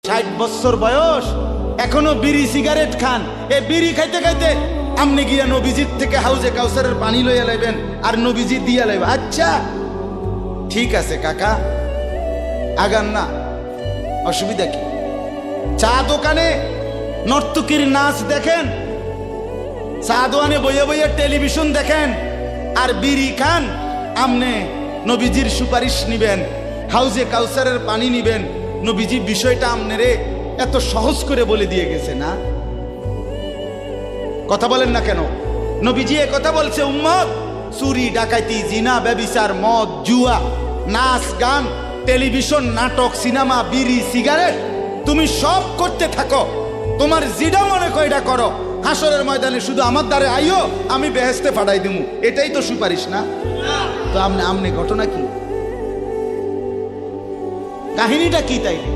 60 বছর বয়স এখনো বিড়ি সিগারেট খান। এ বিড়ি খাইতে খাইতে আমনে গিয়া নবীজির থেকে হাউজে কাউসারের পানি লইয়া লাইবেন আর নবীজি দিয়া লাইবেন। আচ্ছা ঠিক আছে কাকা, আগান না, অসুবিধা কি? চা দোকানে নর্তকীর নাচ দেখেন, চা দোকানে বইয়ে বইয়ে টেলিভিশন দেখেন, আর বিড়ি খান। আমনে নবীজির সুপারিশ নিবেন, হাউজে কাউসারের পানি নিবেন। নবীজি বিষয়টা আমনেরে এত সহজ করে বলে দিয়ে গেছে না? কথা বলেন না কেন? নবীজি এ কথা বলছে, উম্মত চুরি ডাকাতি জিনা ব্যভিচার মদ জুয়া নাচ গান টেলিভিশন নাটক সিনেমা বিড়ি সিগারেট তুমি সব করতে থাকো, তোমার জিডা মনে কয়টা করো, হাসরের ময়দানে শুধু আমার দ্বারে আইও, আমি বেহেশতে পাঠাই দিমু। এটাই তো সুপারিশ না? তো আমনে ঘটনা কি, কাহিনীটা কি তাইলে?